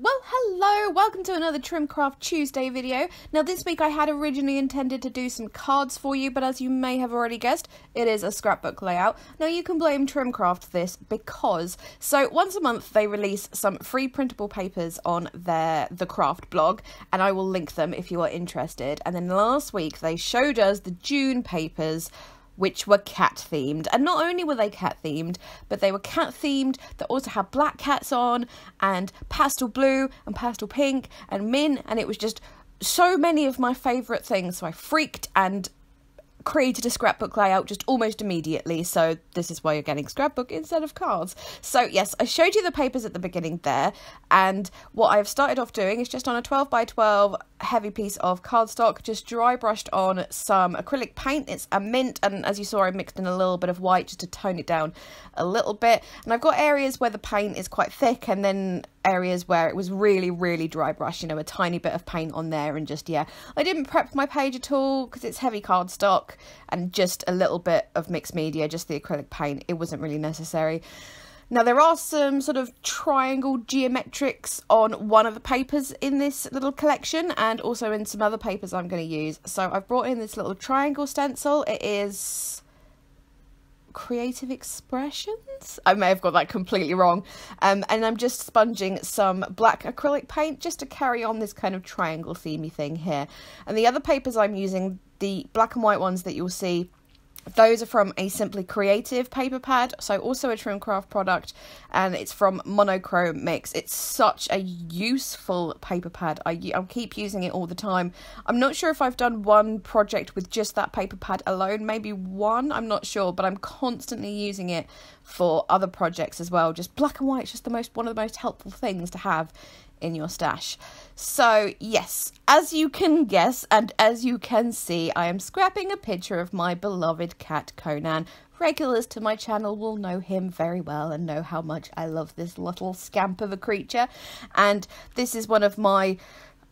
Well, hello, welcome to another Trimcraft Tuesday video. Now this week I had originally intended to do some cards for you, but as you may have already guessed, it is a scrapbook layout. Now you can blame Trimcraft this because, so once a month they release some free printable papers on the craft blog, and I will link them if you are interested. And then last week they showed us the June papers, which were cat themed. And not only were they cat themed, but they were cat themed that also had black cats on, and pastel blue and pastel pink and mint, and it was just so many of my favourite things. So I freaked and created a scrapbook layout just almost immediately. So this is why you're getting scrapbook instead of cards. So yes, I showed you the papers at the beginning there, and what I've started off doing is just on a 12 by 12 heavy piece of cardstock, just dry brushed on some acrylic paint. It's a mint, and as you saw I mixed in a little bit of white just to tone it down a little bit. And I've got areas where the paint is quite thick, and then areas where it was really dry brush, you know, a tiny bit of paint on there. And just, yeah, I didn't prep my page at all because it's heavy cardstock and just a little bit of mixed media, just the acrylic paint. It wasn't really necessary. Now there are some sort of triangle geometrics on one of the papers in this little collection, and also in some other papers I'm going to use. So I've brought in this little triangle stencil. It is Creative Expressions? I may have got that completely wrong. And I'm just sponging some black acrylic paint just to carry on this kind of triangle themey thing here. And the other papers I'm using, the black and white ones that you'll see, those are from a Simply Creative paper pad, so also a Trimcraft product, and it's from Monochrome Mix. It's such a useful paper pad. I'll keep using it all the time. I'm not sure if I've done one project with just that paper pad alone, maybe one, I'm not sure, but I'm constantly using it for other projects as well. Just black and white is just one of the most helpful things to have in your stash. So yes, as you can guess and as you can see, I am scrapping a picture of my beloved cat Conan. Regulars to my channel will know him very well and know how much I love this little scamp of a creature. And this is one of my,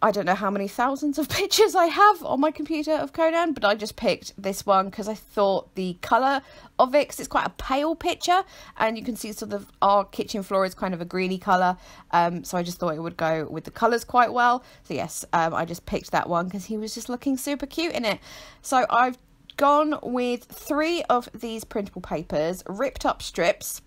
I don't know how many thousands of pictures I have on my computer of Conan, but I just picked this one because I thought the colour of it, because it's quite a pale picture, and you can see sort of our kitchen floor is kind of a greeny colour, so I just thought it would go with the colours quite well. So yes, I just picked that one because he was just looking super cute in it. So I've gone with 3 of these printable papers, ripped up strips,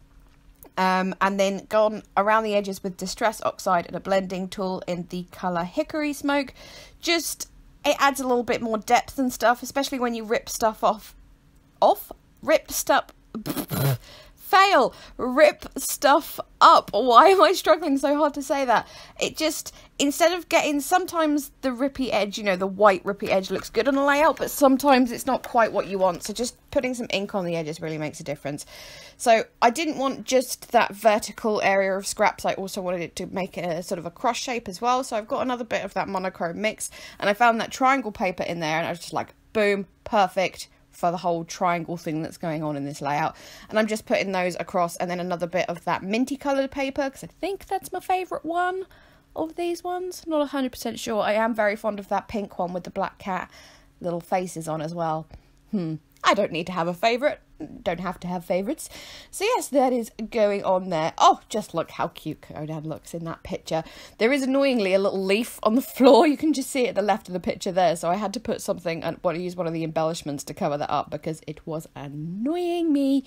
and then gone around the edges with Distress Oxide and a blending tool in the colour Hickory Smoke. Just, it adds a little bit more depth and stuff, especially when you rip stuff rip stuff up. Why am I struggling so hard to say that? It just, instead of getting, sometimes the rippy edge, you know, the white rippy edge looks good on a layout, but sometimes it's not quite what you want. So just putting some ink on the edges really makes a difference. So I didn't want just that vertical area of scraps. I also wanted it to make a sort of a cross shape as well. So I've got another bit of that monochrome mix, and I found that triangle paper in there, and I was just like, boom, perfect for the whole triangle thing that's going on in this layout. And I'm just putting those across, and then another bit of that minty coloured paper, because I think that's my favourite one of these ones. Not 100% sure. I am very fond of that pink one with the black cat little faces on as well. I don't need to have a favourite. Don't have to have favourites. So yes, that is going on there. Oh, just look how cute Conan looks in that picture. There is annoyingly a little leaf on the floor. You can just see it at the left of the picture there. So I had to put something, and use one of the embellishments to cover that up because it was annoying me.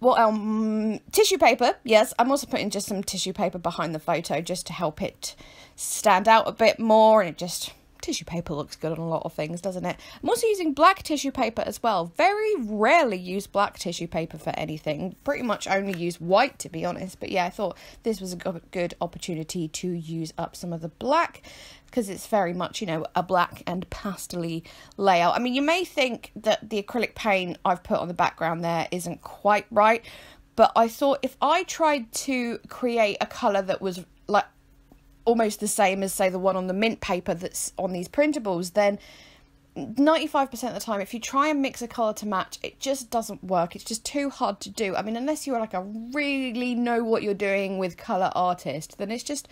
Well, tissue paper. Yes, I'm also putting just some tissue paper behind the photo just to help it stand out a bit more, and it just... Tissue paper looks good on a lot of things, doesn't it? I'm also using black tissue paper as well. Very rarely use black tissue paper for anything. Pretty much only use white, to be honest. But yeah, I thought this was a good opportunity to use up some of the black, because it's very much, you know, a black and pastel-y layout. I mean, you may think that the acrylic paint I've put on the background there isn't quite right, but I thought if I tried to create a colour that was like almost the same as, say, the one on the mint paper that's on these printables, then 95% of the time, if you try and mix a colour to match, it just doesn't work. It's just too hard to do. I mean, unless you're like a really know what you're doing with colour artist, then it's just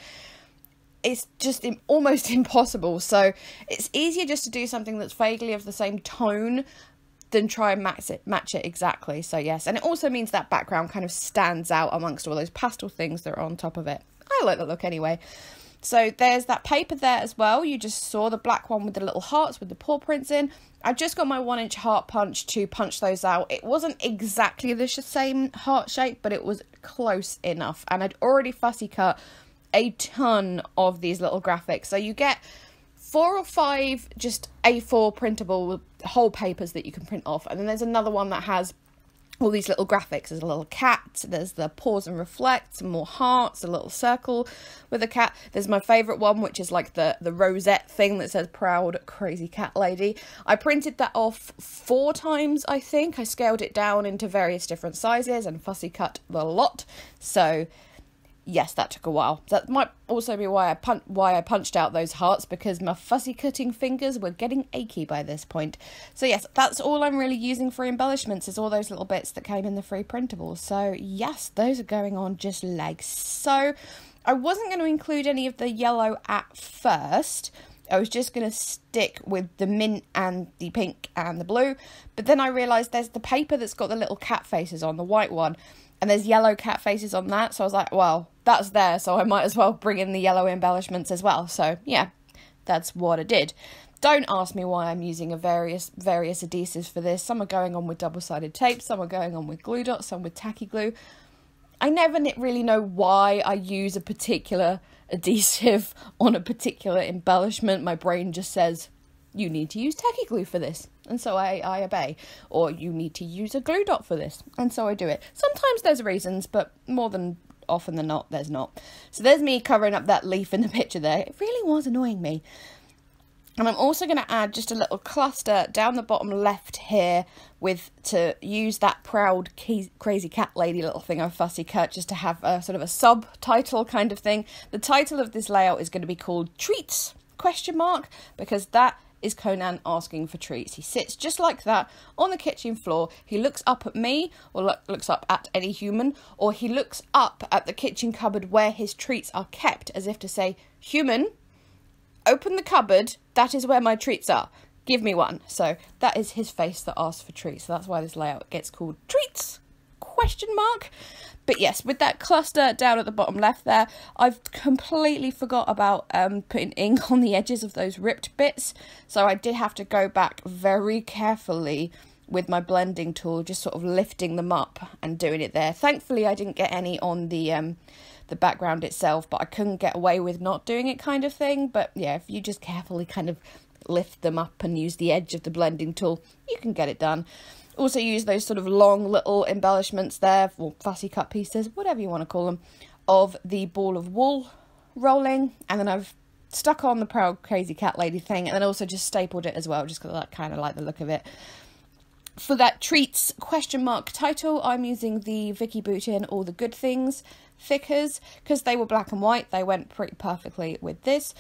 almost impossible. So it's easier just to do something that's vaguely of the same tone than try and match it exactly. So yes, and it also means that background kind of stands out amongst all those pastel things that are on top of it. I like the look anyway. So there's that paper there as well. You just saw the black one with the little hearts with the paw prints in. I just got my 1-inch heart punch to punch those out. It wasn't exactly the same heart shape, but it was close enough. And I'd already fussy cut a ton of these little graphics. So you get 4 or 5 just A4 printable whole papers that you can print off. And then there's another one that has all these little graphics. There's a little cat, there's the pause and reflect, some more hearts, a little circle with a cat. There's my favourite one, which is like the rosette thing that says proud crazy cat lady. I printed that off 4 times, I think. I scaled it down into various different sizes and fussy cut the lot. So yes, that took a while. That might also be why I punched out those hearts, because my fussy cutting fingers were getting achy by this point. So yes, that's all I'm really using for embellishments, is all those little bits that came in the free printables. So yes, those are going on just like so. I wasn't going to include any of the yellow at first. I was just going to stick with the mint and the pink and the blue. But then I realised there's the paper that's got the little cat faces on, the white one. And there's yellow cat faces on that. So I was like, well, that's there, so I might as well bring in the yellow embellishments as well. So yeah, that's what I did. Don't ask me why I'm using a various adhesives for this. Some are going on with double-sided tape, some are going on with glue dots, some with tacky glue. I never really know why I use a particular adhesive on a particular embellishment. My brain just says, you need to use tacky glue for this, and so I obey. Or you need to use a glue dot for this, and so I do it. Sometimes there's reasons, but more than often than not, there's not. So there's me covering up that leaf in the picture there. It really was annoying me. And I'm also going to add just a little cluster down the bottom left here to use that proud crazy cat lady little thing I fussy cut, just to have a sort of a subtitle kind of thing. The title of this layout is going to be called Treats ? Because that is Conan asking for treats. He sits just like that on the kitchen floor. He looks up at me, or looks up at any human, or he looks up at the kitchen cupboard where his treats are kept, as if to say, human, open the cupboard, that is where my treats are. Give me one. So that is his face that asks for treats. So that's why this layout gets called Treats ? But yes, with that cluster down at the bottom left there, I've completely forgot about putting ink on the edges of those ripped bits. So I did have to go back very carefully with my blending tool, just sort of lifting them up and doing it there. Thankfully, I didn't get any on the background itself, but I couldn't get away with not doing it kind of thing. But yeah, if you just carefully kind of lift them up and use the edge of the blending tool, you can get it done. Also use those sort of long little embellishments there, or fussy cut pieces, whatever you want to call them, of the ball of wool rolling. And then I've stuck on the proud crazy cat lady thing, and then also just stapled it as well, just because I kind of like the look of it. For that Treats ? Title, I'm using the Vicky Boutin All the Good Things thickers, because they were black and white. They went pretty perfectly with this.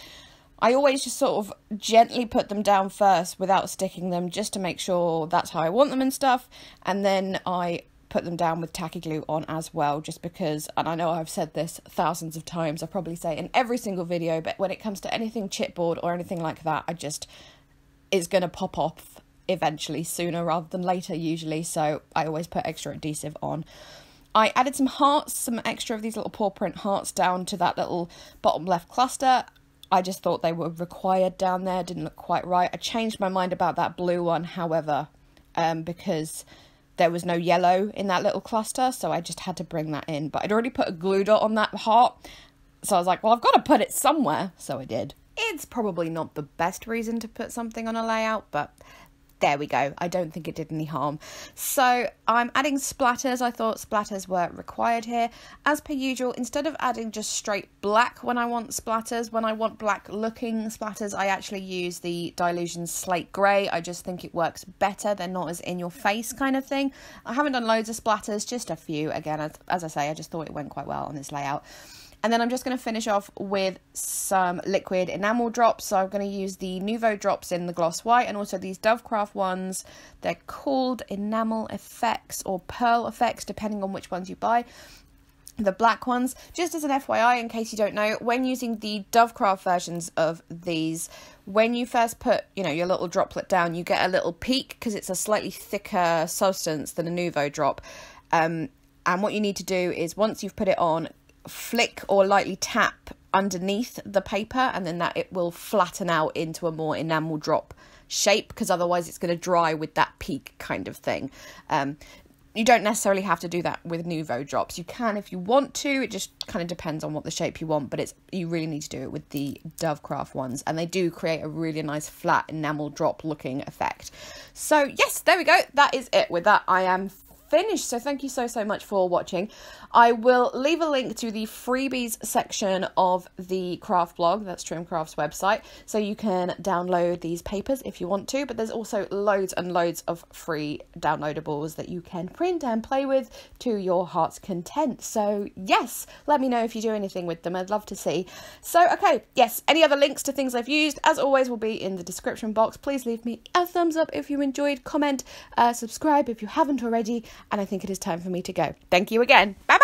I always just sort of gently put them down first without sticking them, just to make sure that's how I want them and stuff. And then I put them down with tacky glue on as well, just because, and I know I've said this thousands of times, I probably say it in every single video, but when it comes to anything chipboard or anything like that, it's going to pop off eventually, sooner rather than later usually, so I always put extra adhesive on. I added some hearts, some extra of these little paw print hearts down to that little bottom left cluster. I just thought they were required down there, didn't look quite right. I changed my mind about that blue one, however, because there was no yellow in that little cluster, so I just had to bring that in. But I'd already put a glue dot on that heart, so I was like, well, I've got to put it somewhere, so I did. It's probably not the best reason to put something on a layout, but there we go. I don't think it did any harm. So I'm adding splatters. I thought splatters were required here. As per usual, instead of adding just straight black when I want splatters, when I want black looking splatters, I actually use the Dylusion Slate Grey. I just think it works better. They're not as in your face kind of thing. I haven't done loads of splatters, just a few. Again, as I say, I just thought it went quite well on this layout. And then I'm just going to finish off with some liquid enamel drops. So I'm going to use the Nuvo drops in the gloss white, and also these Dovecraft ones. They're called Enamel Effects or Pearl Effects, depending on which ones you buy. The black ones, just as an FYI, in case you don't know, when using the Dovecraft versions of these, when you first put, your little droplet down, you get a little peak because it's a slightly thicker substance than a Nuvo drop. And what you need to do is, once you've put it on, flick or lightly tap underneath the paper, and then that it will flatten out into a more enamel drop shape, because otherwise it's going to dry with that peak kind of thing. You don't necessarily have to do that with Nuvo drops. You can if you want to. It just kind of depends on what the shape you want, but you really need to do it with the Dovecraft ones, and they do create a really nice flat enamel drop looking effect. So yes, there we go. That is it. With that, I am finished. So thank you so much for watching. I will leave a link to the freebies section of the craft blog. That's Trimcraft's website, so you can download these papers if you want to, but there's also loads and loads of free downloadables that you can print and play with to your heart's content. So yes, let me know if you do anything with them. I'd love to see. So okay, yes, any other links to things I've used, as always, will be in the description box. Please leave me a thumbs up if you enjoyed, comment, subscribe if you haven't already, and I think it is time for me to go. Thank you again. Bye bye.